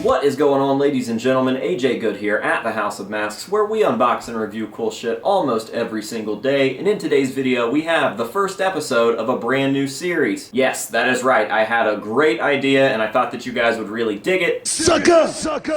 What is going on, ladies and gentlemen? AJ Good here at the House of Masks, where we unbox and review cool shit almost every single day. And in today's video, we have the first episode of a brand new series. Yes, that is right. I had a great idea, and I thought that you guys would really dig it. Sucker! Sucker!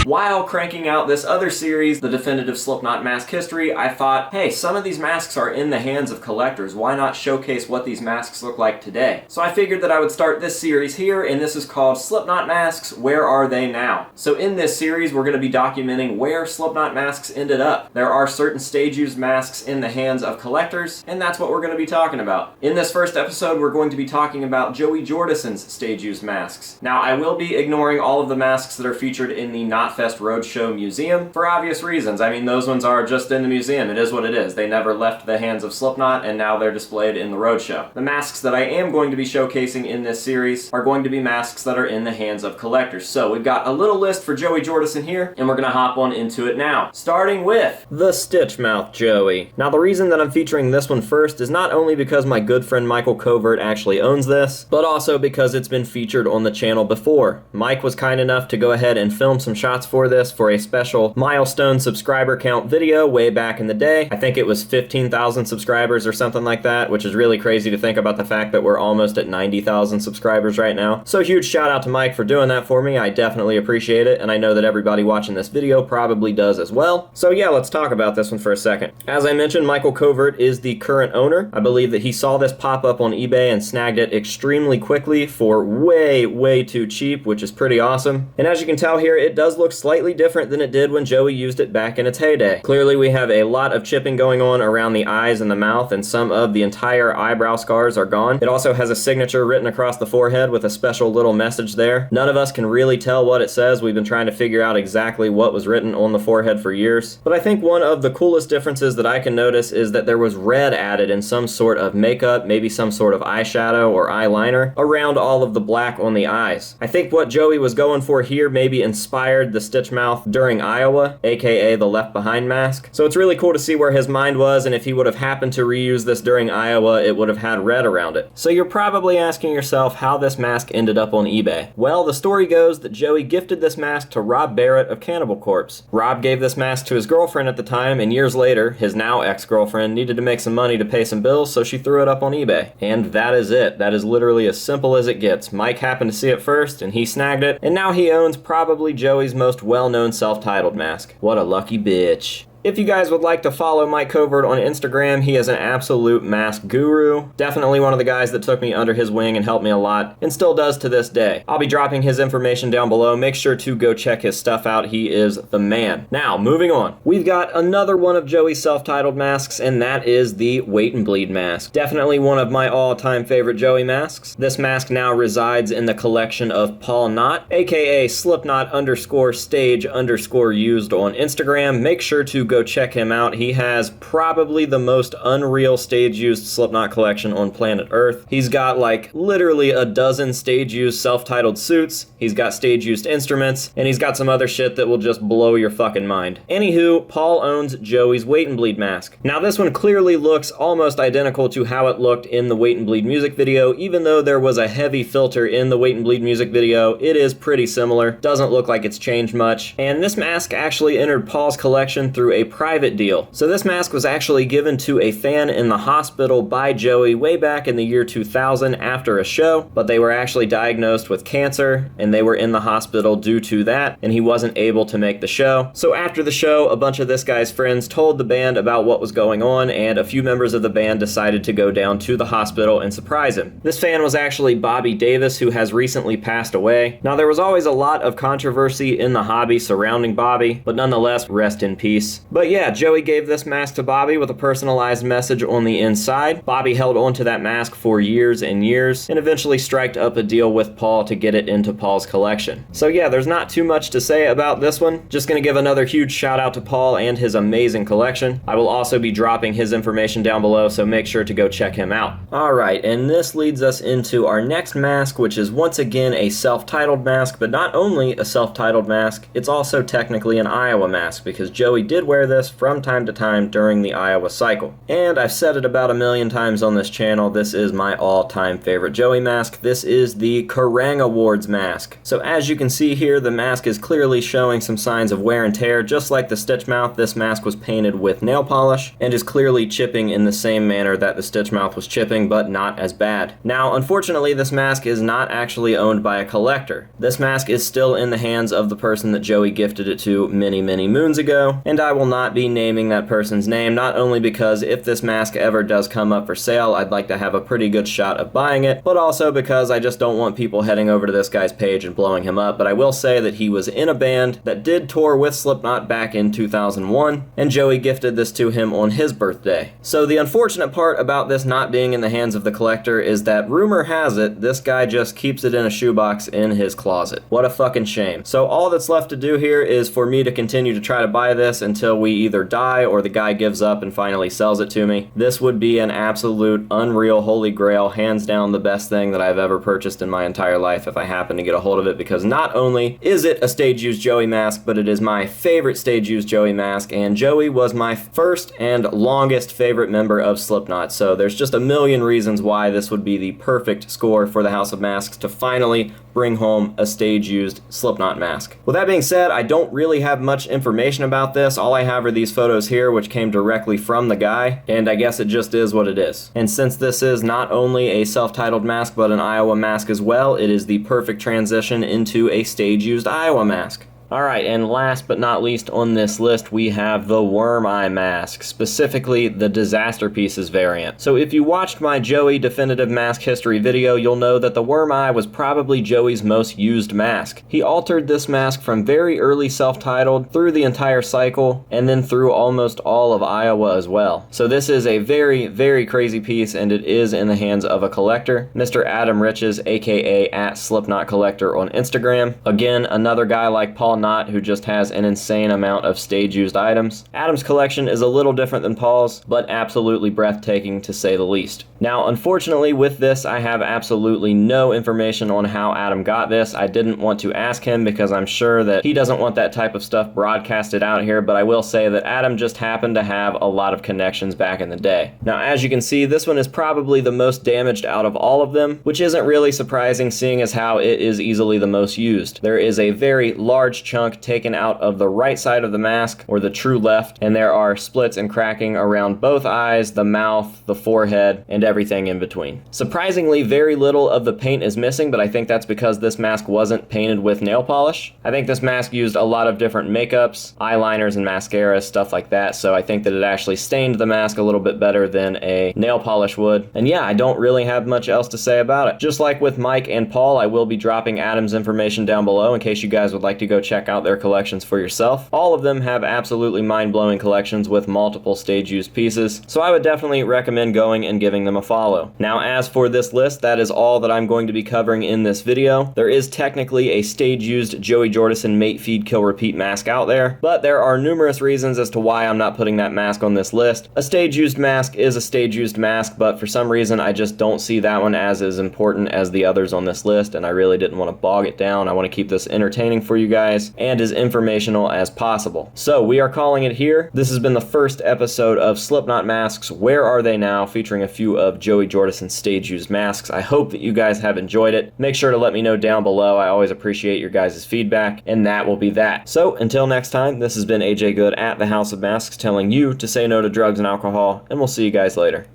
While cranking out this other series, the definitive Slipknot mask history, I thought, hey, some of these masks are in the hands of collectors. Why not showcase what these masks look like today? So I figured that I would start this series here, and this is called Slipknot Masks, Where Are They Now? So in this series, we're going to be documenting where Slipknot masks ended up. There are certain stage-used masks in the hands of collectors, and that's what we're going to be talking about. In this first episode, we're going to be talking about Joey Jordison's stage-used masks. Now, I will be ignoring all of the masks that are featured in the Knotfest Roadshow Museum for obvious reasons. I mean, those ones are just in the museum. It is what it is. They never left the hands of Slipknot, and now they're displayed in the Roadshow. The masks that I am going to be showcasing in this series are going to be masks that are in the hands of collectors. So we've got a little list for Joey Jordison here, and we're gonna hop on into it now. Starting with the Stitch Mouth Joey. Now, the reason that I'm featuring this one first is not only because my good friend Michael Covert actually owns this, but also because it's been featured on the channel before. Mike was kind enough to go ahead and film some shots for this for a special milestone subscriber count video way back in the day. I think it was 15,000 subscribers or something like that, which is really crazy to think about the fact that we're almost at 90,000 subscribers right now. So huge shout out to Mike for doing that for me. I definitely appreciate it, and I know that everybody watching this video probably does as well. So yeah, let's talk about this one for a second. As I mentioned, Michael Covert is the current owner. I believe that he saw this pop up on eBay and snagged it extremely quickly for way too cheap, which is pretty awesome. And as you can tell here, it does look slightly different than it did when Joey used it back in its heyday. Clearly, we have a lot of chipping going on around the eyes and the mouth, and some of the entire eyebrow scars are gone. It also has a signature written across the forehead with a special little message there. None of us can really tell what it says. We've been trying to figure out exactly what was written on the forehead for years. But I think one of the coolest differences that I can notice is that there was red added in some sort of makeup, maybe some sort of eyeshadow or eyeliner, around all of the black on the eyes. I think what Joey was going for here maybe inspired the Stitch Mouth during Iowa, aka the Left Behind mask. So it's really cool to see where his mind was, and if he would have happened to reuse this during Iowa, it would have had red around it. So you're probably asking yourself how this mask ended up on eBay. Well, the story goes that Joey gifted this mask to Rob Barrett of Cannibal Corpse. Rob gave this mask to his girlfriend at the time, and years later, his now ex-girlfriend needed to make some money to pay some bills, so she threw it up on eBay. And that is it. That is literally as simple as it gets. Mike happened to see it first, and he snagged it, and now he owns probably Joey's most well-known self-titled mask. What a lucky bitch. If you guys would like to follow Mike Covert on Instagram, he is an absolute mask guru. Definitely one of the guys that took me under his wing and helped me a lot, and still does to this day. I'll be dropping his information down below. Make sure to go check his stuff out. He is the man. Now, moving on. We've got another one of Joey's self-titled masks, and that is the Wait and Bleed mask. Definitely one of my all-time favorite Joey masks. This mask now resides in the collection of Paul Knott, aka Slipknot_stage_used on Instagram. Make sure to go check him out. He has probably the most unreal stage-used Slipknot collection on planet Earth. He's got like literally a dozen stage-used self-titled suits. He's got stage-used instruments, and he's got some other shit that will just blow your fucking mind. Anywho, Paul owns Joey's Wait and Bleed mask. Now, this one clearly looks almost identical to how it looked in the Wait and Bleed music video. Even though there was a heavy filter in the Wait and Bleed music video, it is pretty similar. Doesn't look like it's changed much. And this mask actually entered Paul's collection through a private deal. So this mask was actually given to a fan in the hospital by Joey way back in the year 2000 after a show, but they were actually diagnosed with cancer, and they were in the hospital due to that, and he wasn't able to make the show. So after the show, a bunch of this guy's friends told the band about what was going on, and a few members of the band decided to go down to the hospital and surprise him. This fan was actually Bobby Davis, who has recently passed away. Now, there was always a lot of controversy in the hobby surrounding Bobby, but nonetheless, rest in peace. But yeah, Joey gave this mask to Bobby with a personalized message on the inside. Bobby held onto that mask for years and years, and eventually striked up a deal with Paul to get it into Paul's collection. So yeah, there's not too much to say about this one. Just gonna give another huge shout out to Paul and his amazing collection. I will also be dropping his information down below, so make sure to go check him out. Alright, and this leads us into our next mask, which is once again a self-titled mask, but not only a self-titled mask, it's also technically an Iowa mask, because Joey did wear wear this from time to time during the Iowa cycle. And I've said it about a million times on this channel, this is my all-time favorite Joey mask. This is the Kerrang Awards mask. So as you can see here, the mask is clearly showing some signs of wear and tear. Just like the stitch mouth, this mask was painted with nail polish and is clearly chipping in the same manner that the stitch mouth was chipping, but not as bad. Now, unfortunately, this mask is not actually owned by a collector. This mask is still in the hands of the person that Joey gifted it to many, many moons ago, and I will not be naming that person's name, not only because if this mask ever does come up for sale, I'd like to have a pretty good shot of buying it, but also because I just don't want people heading over to this guy's page and blowing him up. But I will say that he was in a band that did tour with Slipknot back in 2001, and Joey gifted this to him on his birthday. So the unfortunate part about this not being in the hands of the collector is that rumor has it this guy just keeps it in a shoebox in his closet. What a fucking shame. So all that's left to do here is for me to continue to try to buy this until we either die or the guy gives up and finally sells it to me. This would be an absolute unreal holy grail, hands down the best thing that I've ever purchased in my entire life if I happen to get a hold of it, because not only is it a stage-used Joey mask, but it is my favorite stage-used Joey mask, and Joey was my first and longest favorite member of Slipknot, so there's just a million reasons why this would be the perfect score for the House of Masks to finally bring home a stage-used Slipknot mask. With that being said, I don't really have much information about this. All I have are these photos here, which came directly from the guy, and I guess it just is what it is. And since this is not only a self-titled mask, but an Iowa mask as well, it is the perfect transition into a stage-used Iowa mask. Alright, and last but not least on this list, we have the Worm Eye mask, specifically the Disaster Pieces variant. So if you watched my Joey definitive mask history video, you'll know that the Worm Eye was probably Joey's most used mask. He altered this mask from very early self-titled through the entire cycle, and then through almost all of Iowa as well. So this is a very, very crazy piece, and it is in the hands of a collector, Mr. Adam Riches, aka @SlipknotCollector on Instagram. Again, another guy like Paul Knott, who just has an insane amount of stage-used items. Adam's collection is a little different than Paul's, but absolutely breathtaking to say the least. Now, unfortunately, with this, I have absolutely no information on how Adam got this. I didn't want to ask him because I'm sure that he doesn't want that type of stuff broadcasted out here, but I will say that Adam just happened to have a lot of connections back in the day. Now, as you can see, this one is probably the most damaged out of all of them, which isn't really surprising seeing as how it is easily the most used. There is a very large chunk taken out of the right side of the mask, or the true left, and there are splits and cracking around both eyes, the mouth, the forehead, and everything in between. Surprisingly, very little of the paint is missing, but I think that's because this mask wasn't painted with nail polish. I think this mask used a lot of different makeups, eyeliners and mascaras, stuff like that, so I think that it actually stained the mask a little bit better than a nail polish would. And yeah, I don't really have much else to say about it. Just like with Mike and Paul, I will be dropping Adam's information down below in case you guys would like to go check out their collections for yourself. All of them have absolutely mind-blowing collections with multiple stage-used pieces, so I would definitely recommend going and giving them a follow. Now, as for this list, that is all that I'm going to be covering in this video. There is technically a stage-used Joey Jordison Mate Feed Kill Repeat mask out there, but there are numerous reasons as to why I'm not putting that mask on this list. A stage-used mask is a stage-used mask, but for some reason I just don't see that one as important as the others on this list, and I really didn't want to bog it down. I want to keep this entertaining for you guys and as informational as possible. So we are calling it here. This has been the first episode of Slipknot Masks, Where Are They Now?, featuring a few of Joey Jordison's stage-used masks. I hope that you guys have enjoyed it. Make sure to let me know down below. I always appreciate your guys' feedback, and that will be that. So until next time, this has been AJ Good at the House of Masks telling you to say no to drugs and alcohol, and we'll see you guys later.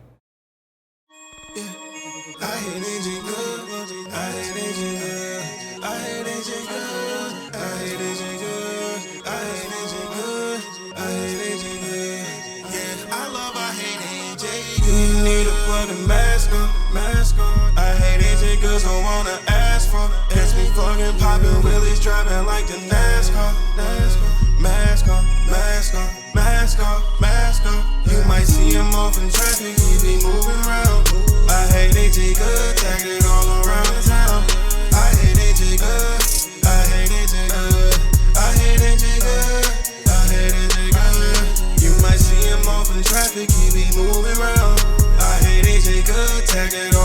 Need a fucking mask on. I hate AJ girls don't wanna ask for. It's me fucking poppin' wheelies, driving like the NASCAR. Mask on, mask on, mask on, mask on. You might see him off in traffic, he be moving around. I hate AJ good, tagged it all around the town. I hate AJ good, I hate AJ good, I hate AJ good, I hate AJ good. You might see him off in traffic, he be moving around. I hate AJ good, tagged it